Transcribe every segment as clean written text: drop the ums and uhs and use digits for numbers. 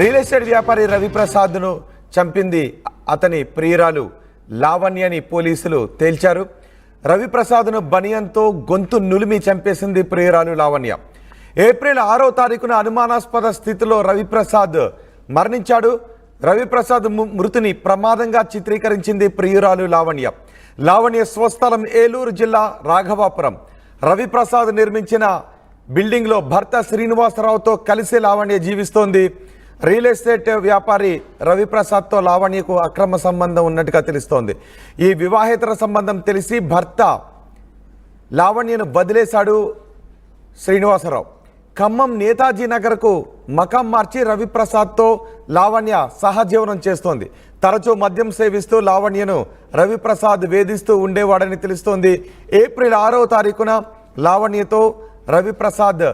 Real estate వ్యాపారి రవిప్రసాద్ను చంపింది అతని ప్రియురాలు లావణ్యని పోలీసులు తేల్చారు. రవిప్రసాద్ను బనియంతో గొంతు నులిమి చంపేసింది ప్రియురాలు లావణ్య. ఏప్రిల్ 6వ తారీఖున అనుమానాస్పద స్థితిలో రవిప్రసాద్ మరణించాడు. రవిప్రసాద్ మృతిని ప్రమాదంగా చిత్రీకరించింది ప్రియురాలు లావణ్య. లావణ్య స్వస్థలం ఏలూరు జిల్లా రాఘవాపురం. రవిప్రసాద్ నిర్మించిన బిల్డింగ్లో భర్త శ్రీనివాసరావుతో కలిసి లావణ్య జీవిస్తోంది. రియల్ ఎస్టేట్ వ్యాపారి రవిప్రసాద్తో లావణ్యకు అక్రమ సంబంధం ఉన్నట్టుగా తెలుస్తోంది. ఈ వివాహేతర సంబంధం తెలిసి భర్త లావణ్యను వదిలేశాడు శ్రీనివాసరావు. ఖమ్మం నేతాజీ నగర్కు మకాం మార్చి రవిప్రసాద్తో లావణ్య సహజీవనం చేస్తోంది. తరచూ మద్యం సేవిస్తూ లావణ్యను రవిప్రసాద్ వేధిస్తూ ఉండేవాడని తెలుస్తోంది. ఏప్రిల్ 6వ తారీఖున లావణ్యతో రవిప్రసాద్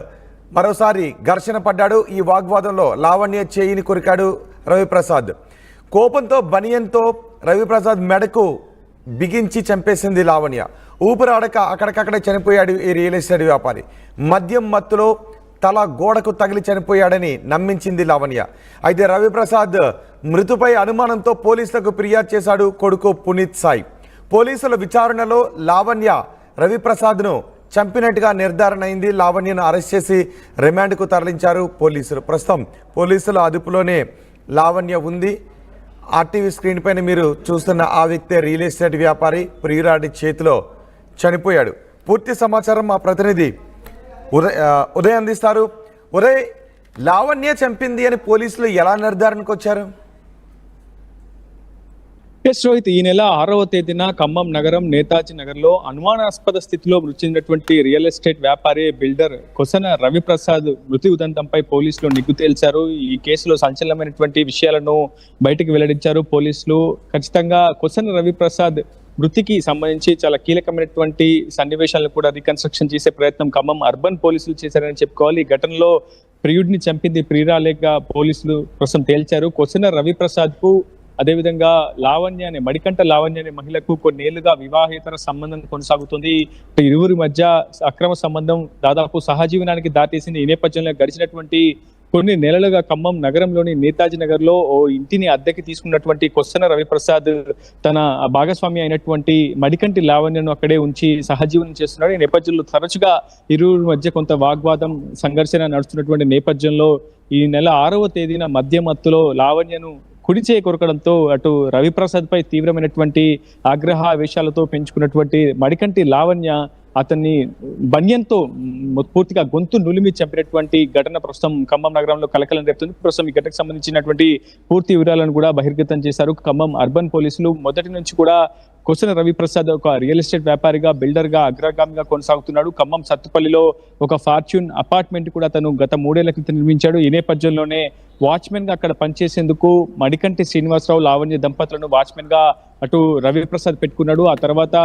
మరోసారి ఘర్షణ పడ్డాడు. ఈ వాగ్వాదంలో లావణ్య చేయిని కొరికాడు రవిప్రసాద్. కోపంతో బనియంతో రవిప్రసాద్ మెడకు బిగించి చంపేసింది లావణ్య. ఊపిరాడక అక్కడికక్కడే చనిపోయాడు ఈ రియల్ ఎస్టేట్ వ్యాపారి. మద్యం మత్తులో తల గోడకు తగిలి చనిపోయాడని నమ్మించింది లావణ్య. అయితే రవిప్రసాద్ మృతిపై అనుమానంతో పోలీసులకు ఫిర్యాదు చేశాడు కొడుకు పునీత్ సాయి. పోలీసుల విచారణలో లావణ్య రవిప్రసాద్ను చంపినట్టుగా నిర్ధారణ అయింది. లావణ్యను అరెస్ట్ చేసి రిమాండ్కు తరలించారు పోలీసులు. ప్రస్తుతం పోలీసుల అదుపులోనే లావణ్య ఉంది. ఆర్టీవీ స్క్రీన్ పైన మీరు చూస్తున్న ఆ వ్యక్తే రియల్ ఎస్టేట్ వ్యాపారి ప్రియురాడి చేతిలో చనిపోయాడు. పూర్తి సమాచారం మా ప్రతినిధి ఉదయ్ అందిస్తారు. ఉదయ్, లావణ్య చంపింది అని పోలీసులు ఎలా నిర్ధారణకు వచ్చారు? రోహిత్, ఈ నెల 6వ తేదీన ఖమ్మం నగరం నేతాజీ నగర్ లో అనుమానాస్పద స్థితిలో మృతి చెందినటువంటి రియల్ ఎస్టేట్ వ్యాపారి బిల్డర్ కొసన రవిప్రసాద్ మృతి ఉదంతంపై పోలీసులు నిగ్గు తేల్చారు. ఈ కేసులో సంచలనమైనటువంటి విషయాలను బయటకు వెల్లడించారు పోలీసులు. ఖచ్చితంగా కొసన రవిప్రసాద్ మృతికి సంబంధించి చాలా కీలకమైనటువంటి సన్నివేశాలను కూడా రీకన్స్ట్రక్షన్ చేసే ప్రయత్నం ఖమ్మం అర్బన్ పోలీసులు చేశారని చెప్పుకోవాలి. ఈ ఘటనలో ప్రియుడిని చంపింది ప్రియురాలేగా పోలీసులు ప్రస్తుతం తేల్చారు. కొసన రవిప్రసాద్ కు అదేవిధంగా లావణ్య అనే మడికంట లావణ్య అనే మహిళకు కొన్నేళ్లుగా వివాహేతర సంబంధం కొనసాగుతుంది. ఇరువురి మధ్య అక్రమ సంబంధం దాదాపు సహజీవనానికి దాటేసింది. ఈ నేపథ్యంలో గడిచినటువంటి కొన్ని నెలలుగా ఖమ్మం నగరంలోని నేతాజీ నగర్ లో ఓ ఇంటిని అద్దెకి తీసుకున్నటువంటి కొసన రవిప్రసాద్ తన భాగస్వామి అయినటువంటి మడికంటి లావణ్యను అక్కడే ఉంచి సహజీవనం చేస్తున్నాడు. ఈ నేపథ్యంలో తరచుగా ఇరువురి మధ్య కొంత వాగ్వాదం సంఘర్షణ నడుస్తున్నటువంటి నేపథ్యంలో ఈ నెల 6వ తేదీన మద్యం మత్తులో లావణ్యను కుడి చేయి కొరకడంతో అటు రవిప్రసాద్ పై తీవ్రమైనటువంటి ఆగ్రహావేశాలతో పెంచుకున్నటువంటి మడికంటి లావణ్య అతన్ని బన్యంతో పూర్తిగా గొంతు నులిమి చంపినటువంటి ఘటన ప్రస్తుతం ఖమ్మం నగరంలో కలకలం రేపుతుంది. ప్రస్తుతం ఈ ఘటనకు సంబంధించినటువంటి పూర్తి వివరాలను కూడా బహిర్గతం చేశారు ఖమ్మం అర్బన్ పోలీసులు. మొదటి నుంచి కూడా కొసన రవిప్రసాద్ ఒక రియల్ ఎస్టేట్ వ్యాపారిగా బిల్డర్ గా అగ్రగామిగా కొనసాగుతున్నాడు. ఖమ్మం సత్తుపల్లిలో ఒక ఫార్చ్యూన్ అపార్ట్మెంట్ కూడా తను గత 3 ఏళ్ల క్రితం నిర్మించాడు. ఈ నేపథ్యంలోనే వాచ్మెన్ గా అక్కడ పనిచేసేందుకు మడికంటి శ్రీనివాసరావు లావణ్య దంపతులను వాచ్మెన్ గా అటు రవిప్రసాద్ పెట్టుకున్నాడు. ఆ తర్వాత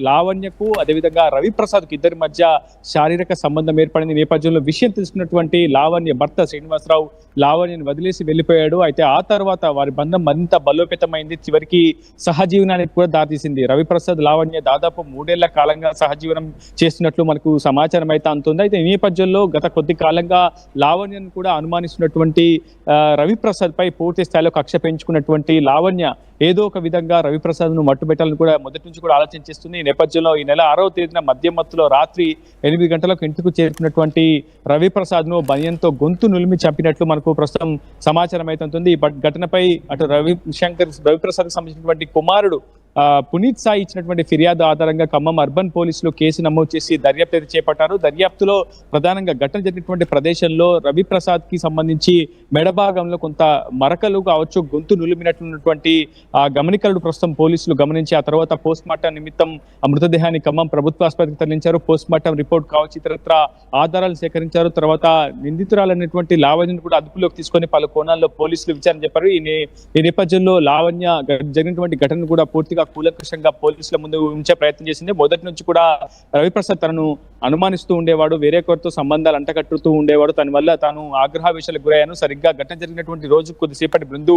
లావణ్యకు అదేవిధంగా రవిప్రసాద్కు ఇద్దరి మధ్య శారీరక సంబంధం ఏర్పడింది. నేపథ్యంలో విషయం తెలుసుకున్నటువంటి లావణ్య భర్త శ్రీనివాసరావు లావణ్యను వదిలేసి వెళ్లిపోయాడు. అయితే ఆ తర్వాత వారి బంధం మరింత బలోపేతమైంది. చివరికి సహజీవనానికి కూడా దారితీసింది. రవిప్రసాద్ లావణ్య దాదాపు 3 ఏళ్ల కాలంగా సహజీవనం చేస్తున్నట్లు మనకు సమాచారం అయితే అందుతుంది. అయితే ఈ నేపథ్యంలో గత కొద్ది కాలంగా లావణ్యను కూడా అనుమానిస్తున్నటువంటి రవిప్రసాద్ పై పూర్తి స్థాయిలో కక్ష పెంచుకున్నటువంటి లావణ్య ఏదో ఒక విధంగా రవిప్రసాద్ ను మట్టుబెట్టాలని కూడా మొదటి నుంచి కూడా ఆలోచన చేస్తుంది. ఈ నేపథ్యంలో ఈ నెల 6వ తేదీన మద్యం మత్తులో రాత్రి 8 గంటలకు ఇంటికి చేరుకున్నటువంటి రవిప్రసాద్ ను బనియంతో గొంతు నులిమి చంపినట్లు మనకు ప్రస్తుతం సమాచారం అయితే ఉంటుంది. ఈ ఘటనపై అటు రవిప్రసాద్ కు సంబంధించినటువంటి కుమారుడు పునీత్ సాయి ఇచ్చినటువంటి ఫిర్యాదు ఆధారంగా ఖమ్మం అర్బన్ పోలీసులు కేసు నమోదు చేసి దర్యాప్తు అయితే చేపట్టారు. దర్యాప్తులో ప్రధానంగా ఘటన జరిగినటువంటి ప్రదేశంలో రవిప్రసాద్ కి సంబంధించి మెడభాగంలో కొంత మరకలు కావచ్చు, గొంతు నులిమినటువంటి గమనికలను ప్రస్తుతం పోలీసులు గమనించి ఆ తర్వాత పోస్ట్ మార్టం నిమిత్తం ఆ మృతదేహాన్ని ఖమ్మం ప్రభుత్వ ఆసుపత్రికి తరలించారు. పోస్ట్ మార్టం రిపోర్ట్ కావచ్చు, ఇతరత్ర ఆధారాలు సేకరించారు. తర్వాత నిందితురాలైనటువంటి లావణ్యను కూడా అదుపులోకి తీసుకొని పలు కోణాల్లో పోలీసులు విచారణ చెప్పారు. ఈ నేపథ్యంలో లావణ్య జరిగినటువంటి ఘటనను కూడా పూర్తిగా కూలంకషంగా పోలీసుల ముందు ఉంచే ప్రయత్నం చేసింది. మొదటి నుంచి కూడా రవిప్రసాద్ తనను అనుమానిస్తూ ఉండేవాడు, వేరే కొరతో సంబంధాలు అంటకట్టుతూ ఉండేవాడు. తన వల్ల తాను ఆగ్రహావేశాలకు గురయ్యాను. సరిగ్గా ఘటన జరిగినటువంటి రోజు కొద్దిసేపటి ముందు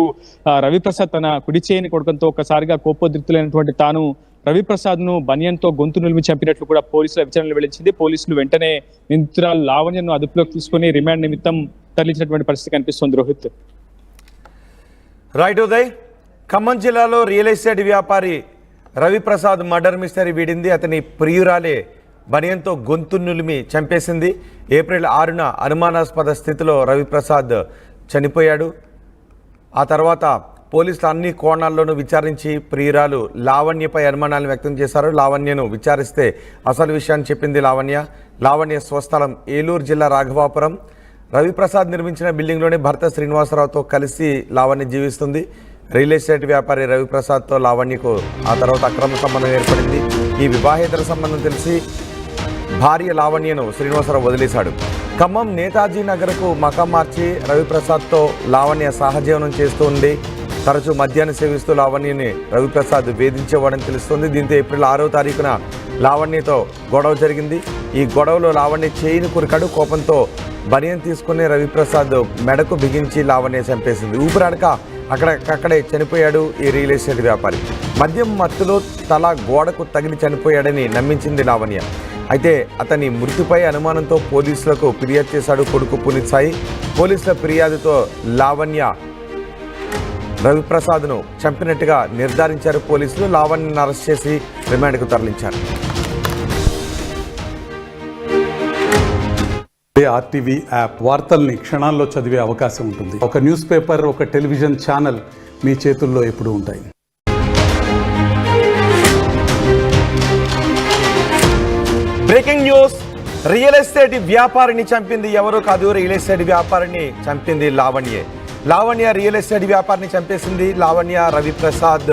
రవిప్రసాద్ తన కుడి చేయని కొడుకంతో ఒకసారిగా కోపోద్రిక్తులైనటువంటి తాను రవిప్రసాద్ ను బనియన్తో గొంతు నులిమి చంపినట్లు కూడా పోలీసుల విచారణలో వెల్లడించింది. పోలీసులు వెంటనే నిందితురాలు లావణ్యను అదుపులోకి తీసుకుని రిమాండ్ నిమిత్తం తరలించినటువంటి పరిస్థితి కనిపిస్తోంది. రోహిత్. రైట్ ఉదయ్, ఖమ్మం జిల్లాలో రియల్ ఎస్టేట్ వ్యాపారి రవిప్రసాద్ మర్డర్ మిస్టరీ వీడింది. అతని ప్రియురాలే బనియంతో గొంతు నులిమి చంపేసింది. ఏప్రిల్ 6న అనుమానాస్పద స్థితిలో రవిప్రసాద్ చనిపోయాడు. ఆ తర్వాత పోలీసులు అన్ని కోణాల్లోనూ విచారించి ప్రియురాలు లావణ్యపై అనుమానాలు వ్యక్తం చేశారు. లావణ్యను విచారిస్తే అసలు విషయాన్ని చెప్పింది లావణ్య స్వస్థలం ఏలూరు జిల్లా రాఘవాపురం. రవిప్రసాద్ నిర్మించిన బిల్డింగ్లోనే భర్త శ్రీనివాసరావుతో కలిసి లావణ్య జీవిస్తుంది. రియల్ ఎస్టేట్ వ్యాపారి రవిప్రసాద్తో లావణ్యకు ఆ తర్వాత అక్రమ సంబంధం ఏర్పడింది. ఈ వివాహేతర సంబంధం తెలిసి భార్య లావణ్యను శ్రీనివాసరావు వదిలేశాడు. ఖమ్మం నేతాజీ నగర్కు మకాం మార్చి రవిప్రసాద్తో లావణ్య సహజీవనం చేస్తూ ఉంది. తరచూ మద్యాన్ని సేవిస్తూ లావణ్యని రవిప్రసాద్ వేధించేవాడని తెలుస్తుంది. దీంతో ఏప్రిల్ 6వ తారీఖున లావణ్యతో గొడవ జరిగింది. ఈ గొడవలో లావణ్య చేయిని కురికాడు. కోపంతో బనియం తీసుకుని రవిప్రసాద్ మెడకు బిగించి లావణ్య చంపేసింది. ఊపిరాడక అక్కడే చనిపోయాడు ఈ రియల్ ఎస్టేట్ వ్యాపారి. మద్యం మత్తులో తల గోడకు తగిలి చనిపోయాడని నమ్మించింది లావణ్య. అయితే అతని మృతిపై అనుమానంతో పోలీసులకు ఫిర్యాదు చేశాడు కొడుకు పునీత్ సాయి. పోలీసుల ఫిర్యాదుతో లావణ్య రవిప్రసాద్ను చంపినట్టుగా నిర్ధారించారు పోలీసులు. లావణ్యను అరెస్ట్ చేసి రిమాండ్కు తరలించారు. ఆర్టీవీ యాప్ వార్తల్ని క్షణాల్లో చదివే అవకాశం ఉంటుంది. ఒక న్యూస్ పేపర్, ఒక టెలివిజన్ ఛానల్ మీ చేతుల్లో ఎప్పుడూ ఉంటాయి. బ్రేకింగ్ న్యూస్, రియల్ ఎస్టేట్ వ్యాపారిని చంపింది ఎవరో కాదు, రియల్ ఎస్టేట్ వ్యాపారిని చంపింది లావణ్య రియల్ ఎస్టేట్ వ్యాపారిని చంపేసింది. లావణ్య రవిప్రసాద్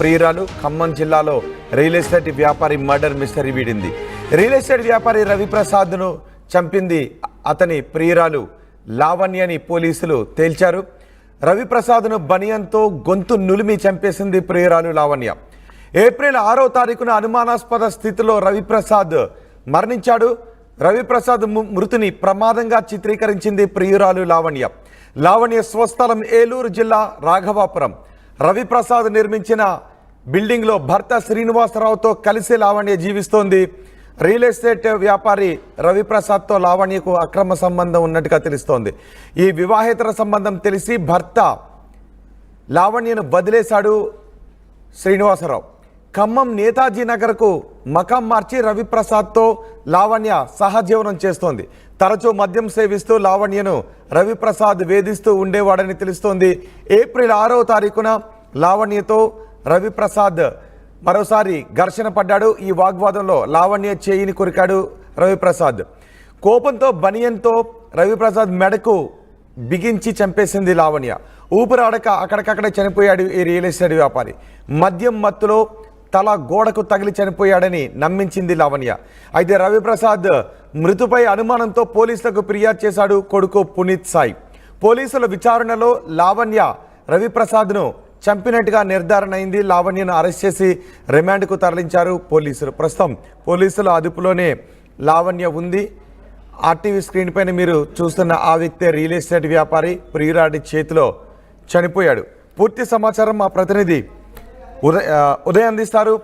ప్రియురాలు. ఖమ్మం జిల్లాలో రియల్ ఎస్టేట్ వ్యాపారి మర్డర్ మిస్టరీ వీడింది. రియల్ ఎస్టేట్ వ్యాపారి రవిప్రసాద్ను చంపింది అతని ప్రియురాలు లావణ్యని పోలీసులు తేల్చారు. రవిప్రసాద్ను బనియంతో గొంతు నులిమి చంపేసింది ప్రియురాలు లావణ్య. ఏప్రిల్ 6వ తారీఖున అనుమానాస్పద స్థితిలో రవిప్రసాద్ మరణించాడు. రవిప్రసాద్ మృతిని ప్రమాదంగా చిత్రీకరించింది ప్రియురాలు లావణ్య స్వస్థలం ఏలూరు జిల్లా రాఘవాపురం. రవిప్రసాద్ నిర్మించిన బిల్డింగ్లో భర్త శ్రీనివాసరావుతో కలిసి లావణ్య జీవిస్తోంది. రియల్ ఎస్టేట్ వ్యాపారి రవిప్రసాద్తో లావణ్యకు అక్రమ సంబంధం ఉన్నట్టుగా తెలుస్తోంది. ఈ వివాహేతర సంబంధం తెలిసి భర్త లావణ్యను వదిలేశాడు శ్రీనివాసరావు. ఖమ్మం నేతాజీ నగర్కు మకాం మార్చి రవిప్రసాద్తో లావణ్య సహజీవనం చేస్తోంది. తరచూ మద్యం సేవిస్తూ లావణ్యను రవిప్రసాద్ వేధిస్తూ ఉండేవాడని తెలుస్తోంది. ఏప్రిల్ 6వ తారీఖున లావణ్యతో రవిప్రసాద్ మరోసారి ఘర్షణ పడ్డాడు. ఈ వాగ్వాదంలో లావణ్య చేయిని కొరికాడు రవిప్రసాద్. కోపంతో బనియంతో రవిప్రసాద్ మెడకు బిగించి చంపేసింది లావణ్య. ఊపిరాడక అక్కడికక్కడే చనిపోయాడు ఈ రియల్ ఎస్టేట్ వ్యాపారి. మద్యం మత్తులో తల గోడకు తగిలి చనిపోయాడని నమ్మించింది లావణ్య. అయితే రవిప్రసాద్ మృతిపై అనుమానంతో పోలీసులకు ఫిర్యాదు చేశాడు కొడుకు పునీత్ సాయి. పోలీసుల విచారణలో లావణ్య రవిప్రసాద్ను చంపినట్టుగా నిర్ధారణ అయింది. లావణ్యను అరెస్ట్ చేసి రిమాండ్కు తరలించారు పోలీసులు. ప్రస్తుతం పోలీసుల అదుపులోనే లావణ్య ఉంది. ఆర్టీవీ స్క్రీన్ పైన మీరు చూస్తున్న ఆ వ్యక్తి రియల్ ఎస్టేట్ వ్యాపారి ప్రియురాడి చేతిలో చనిపోయాడు. పూర్తి సమాచారం మా ప్రతినిధి ఉదయం అందిస్తారు.